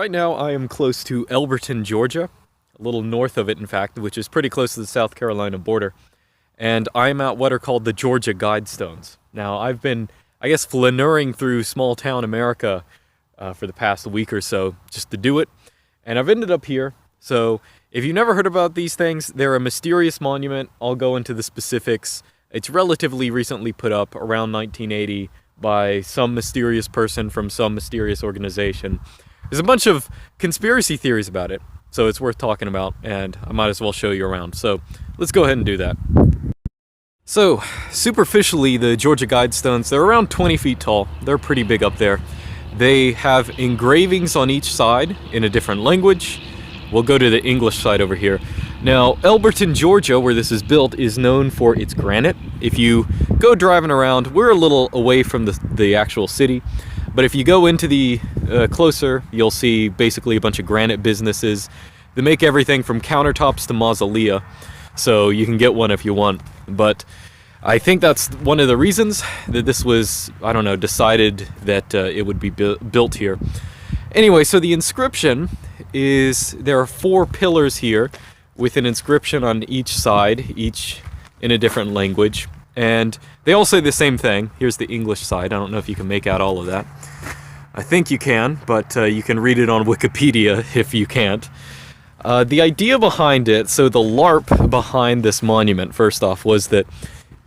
right now I am close to Elberton, Georgia, a little north of it, in fact, which is pretty close to the South Carolina border. And I'm at what are called the Georgia Guidestones. Now, I've been, I guess, flaneuring through small-town America for the past week or so, just to do it. And I've ended up here. So, if you've never heard about these things, they're a mysterious monument. I'll go into the specifics. It's relatively recently put up, around 1980, by some mysterious person from some mysterious organization. There's a bunch of conspiracy theories about it, so it's worth talking about, and I might as well show you around. So, let's go ahead and do that. So, superficially, the Georgia Guidestones, they're around 20 feet tall. They're pretty big up there. They have engravings on each side in a different language. We'll go to the English side over here. Now, Elberton, Georgia, where this is built, is known for its granite. If you go driving around, we're a little away from the actual city, but if you go into the closer, you'll see basically a bunch of granite businesses. They make everything from countertops to mausolea, so you can get one if you want. But I think that's one of the reasons that this was, I don't know, decided that it would be built here. Anyway, so the inscription is, there are 4 pillars here with an inscription on each side, each in a different language. And they all say the same thing. Here's the English side. I don't know if you can make out all of that. I think you can, but you can read it on Wikipedia if you can't. The idea behind it, so the LARP behind this monument, first off, was that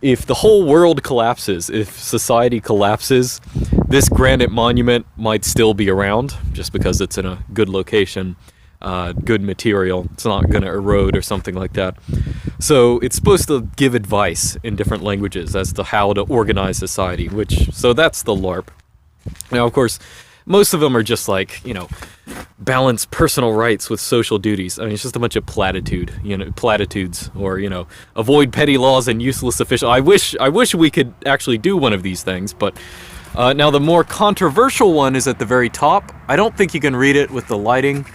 if the whole world collapses, if society collapses, this granite monument might still be around, just because it's in a good location, good material. It's not going to erode or something like that. So it's supposed to give advice in different languages as to how to organize society, so that's the LARP. Now, of course, most of them are just like, you know, balance personal rights with social duties. I mean, it's just a bunch of platitudes, or, you know, avoid petty laws and useless officials. I wish we could actually do one of these things, but now the more controversial one is at the very top. I don't think you can read it with the lighting.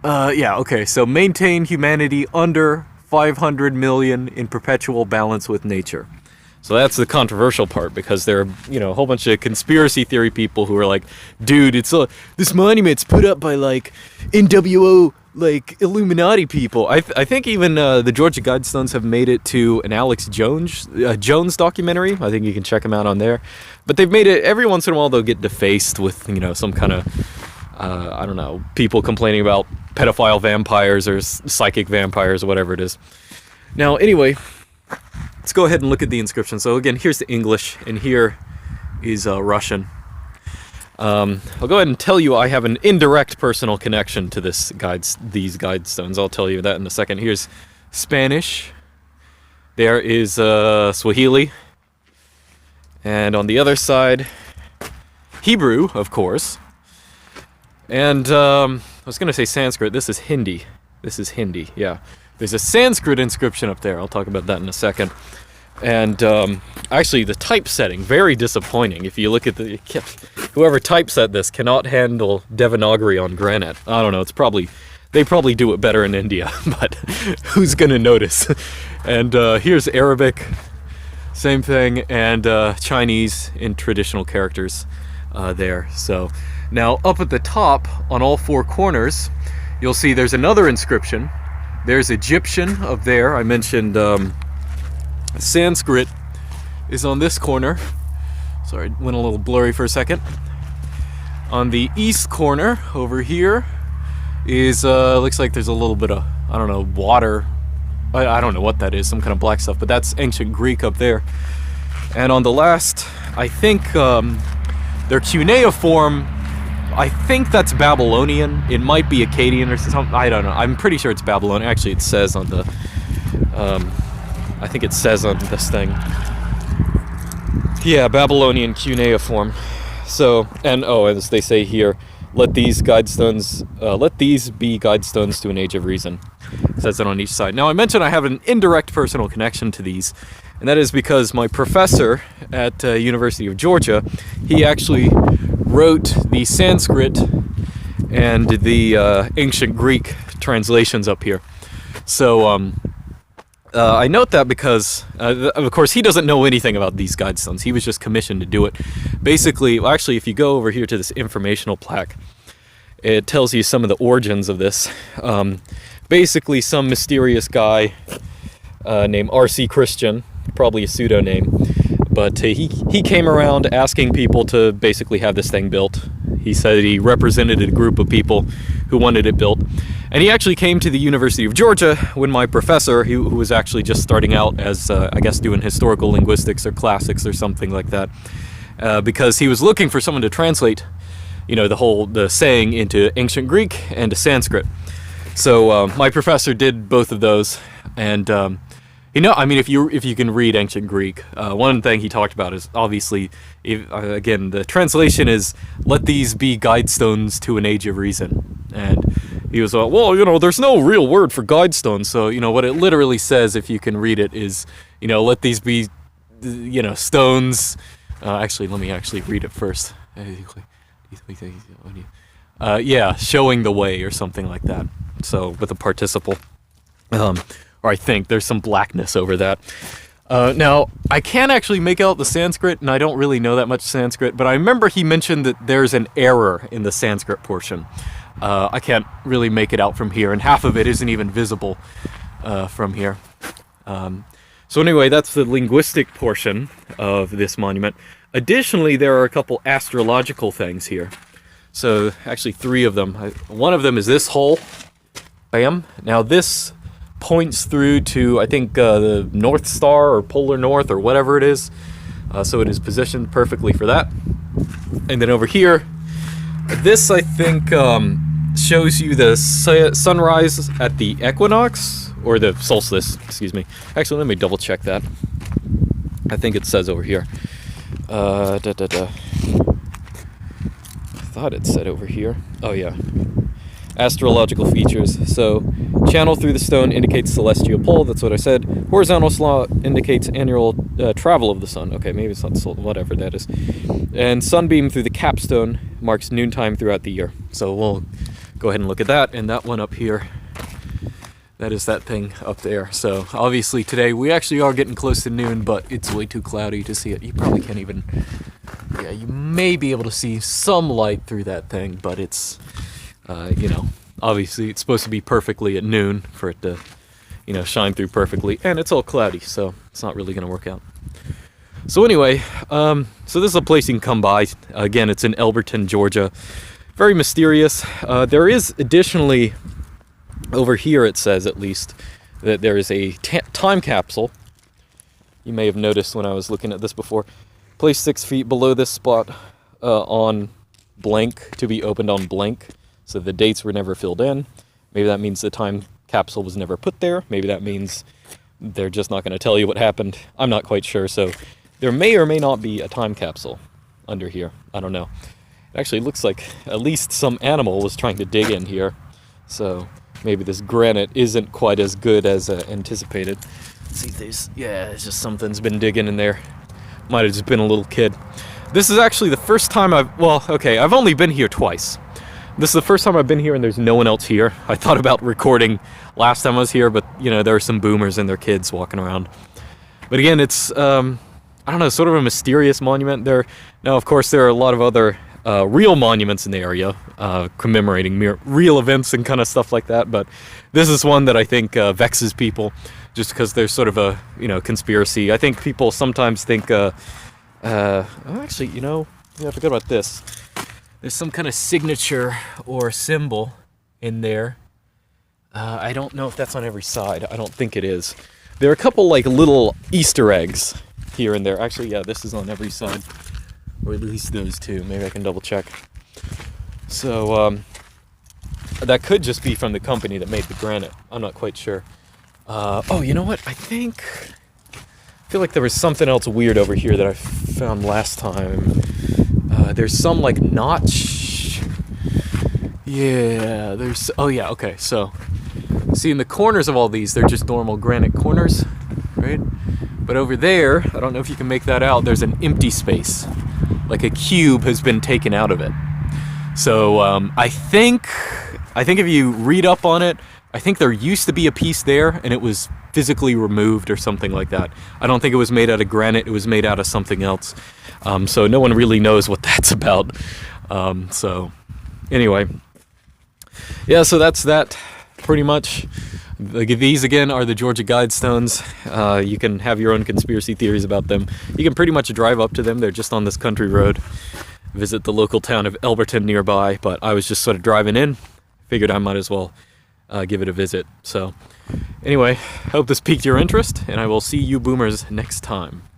Yeah, okay, so maintain humanity under 500 million in perpetual balance with nature. So that's the controversial part, because there are, you know, a whole bunch of conspiracy theory people who are like, dude, this monument's put up by, like, NWO, like, Illuminati people. I think even the Georgia Guidestones have made it to an Alex Jones documentary. I think you can check them out on there. But they've made it, every once in a while they'll get defaced with, you know, some kind of, I don't know, people complaining about pedophile vampires or psychic vampires or whatever it is. Now, anyway, let's go ahead and look at the inscription. So again, here's the English, and here is Russian. I'll go ahead and tell you I have an indirect personal connection to these Guidestones. I'll tell you that in a second. Here's Spanish. There is Swahili. And on the other side, Hebrew, of course. And I was going to say Sanskrit. This is Hindi. Yeah. There's a Sanskrit inscription up there. I'll talk about that in a second. And actually, the typesetting, very disappointing. If you look at whoever typeset this cannot handle Devanagari on granite. I don't know, they probably do it better in India, but who's gonna notice? And here's Arabic, same thing, and Chinese in traditional characters there. So now up at the top, on all 4 corners, you'll see there's another inscription. There's Egyptian up there. I mentioned Sanskrit is on this corner. Sorry, went a little blurry for a second. On the east corner over here is looks like there's a little bit of, I don't know, water. I don't know what that is, some kind of black stuff, but that's ancient Greek up there. And on the last, I think their cuneiform, I think that's Babylonian. It might be Akkadian or something. I don't know. I'm pretty sure it's Babylonian. Actually, it says on the, I think it says on this thing. Yeah, Babylonian cuneiform. So, and as they say here, let these be Guidestones to an age of reason. It says it on each side. Now, I mentioned I have an indirect personal connection to these, and that is because my professor at University of Georgia, he actually wrote the Sanskrit and the ancient Greek translations up here. So I note that because, of course, he doesn't know anything about these Guidestones. He was just commissioned to do it. Basically, actually, if you go over here to this informational plaque, it tells you some of the origins of this. Basically, some mysterious guy named R.C. Christian, probably a pseudonym, but he came around asking people to basically have this thing built. He said he represented a group of people who wanted it built. And he actually came to the University of Georgia when my professor, who was actually just starting out as, I guess, doing historical linguistics or classics or something like that, because he was looking for someone to translate, you know, the saying into ancient Greek and to Sanskrit. So my professor did both of those, and you know, I mean, if you can read ancient Greek, one thing he talked about is obviously, again, the translation is "Let these be guidestones to an age of reason," and he was like, well, you know, there's no real word for guidestones, so you know what it literally says, if you can read it, is, you know, let these be, you know, stones. Actually, let me actually read it first. Yeah, showing the way or something like that. So with a participle, or I think there's some blackness over that. Now I can't actually make out the Sanskrit, and I don't really know that much Sanskrit, but I remember he mentioned that there's an error in the Sanskrit portion. I can't really make it out from here, and half of it isn't even visible from here. So anyway, that's the linguistic portion of this monument. Additionally, there are a couple astrological things here. So actually 3 of them. One of them is this hole. Bam. Now this points through to, I think, the North Star or Polar North or whatever it is. So it is positioned perfectly for that. And then over here, this I think shows you the sunrise at the equinox, or the solstice, excuse me. Actually, let me double check that. I think it says over here. I thought it said over here. Oh yeah. Astrological features. So, channel through the stone indicates celestial pole. That's what I said. Horizontal slot indicates annual travel of the sun. Okay, maybe it's not whatever that is. And sunbeam through the capstone marks noontime throughout the year. So we'll go ahead and look at that. And that one up here, that is that thing up there. So obviously today we actually are getting close to noon, but it's way too cloudy to see it. You probably can't even. Yeah, you may be able to see some light through that thing, but it's. You know, obviously it's supposed to be perfectly at noon for it to, you know, shine through perfectly, and it's all cloudy, so it's not really going to work out. So anyway, so this is a place you can come by. Again, it's in Elberton, Georgia. Very mysterious. There is additionally, over here it says at least, that there is a time capsule. You may have noticed when I was looking at this before. Placed 6 feet below this spot on blank, to be opened on blank. So the dates were never filled in. Maybe that means the time capsule was never put there. Maybe that means they're just not going to tell you what happened. I'm not quite sure. So there may or may not be a time capsule under here. I don't know. It actually looks like at least some animal was trying to dig in here. So maybe this granite isn't quite as good as anticipated. Let's see, it's just something's been digging in there. Might have just been a little kid. This is actually the first time I've only been here twice. This is the first time I've been here and there's no one else here. I thought about recording last time I was here, but, you know, there are some boomers and their kids walking around. But again, it's, I don't know, sort of a mysterious monument there. Now, of course, there are a lot of other real monuments in the area commemorating real events and kind of stuff like that, but this is one that I think vexes people just because there's sort of a, you know, conspiracy. I think people sometimes think, actually, you know, I forgot about this. There's some kind of signature or symbol in there. I don't know if that's on every side. I don't think it is. There are a couple like little Easter eggs here and there. Actually, yeah, this is on every side. Or at least those two. Maybe I can double check. So, that could just be from the company that made the granite. I'm not quite sure. Oh, you know what? I feel like there was something else weird over here that I found last time. There's some like notch. Yeah, okay. So, see in the corners of all these, they're just normal granite corners, right? But over there, I don't know if you can make that out, there's an empty space. Like a cube has been taken out of it. So, I think if you read up on it, I think there used to be a piece there and it was physically removed or something like that. I don't think it was made out of granite, it was made out of something else. So no one really knows what that's about. So anyway, Yeah, so that's that pretty much. These again are the Georgia Guidestones. You can have your own conspiracy theories about them. You can pretty much drive up to them. They're just on this country road. Visit the local town of Elberton nearby, but I was just sort of driving in. Figured I might as well give it a visit. So anyway, I hope this piqued your interest, and I will see you boomers next time.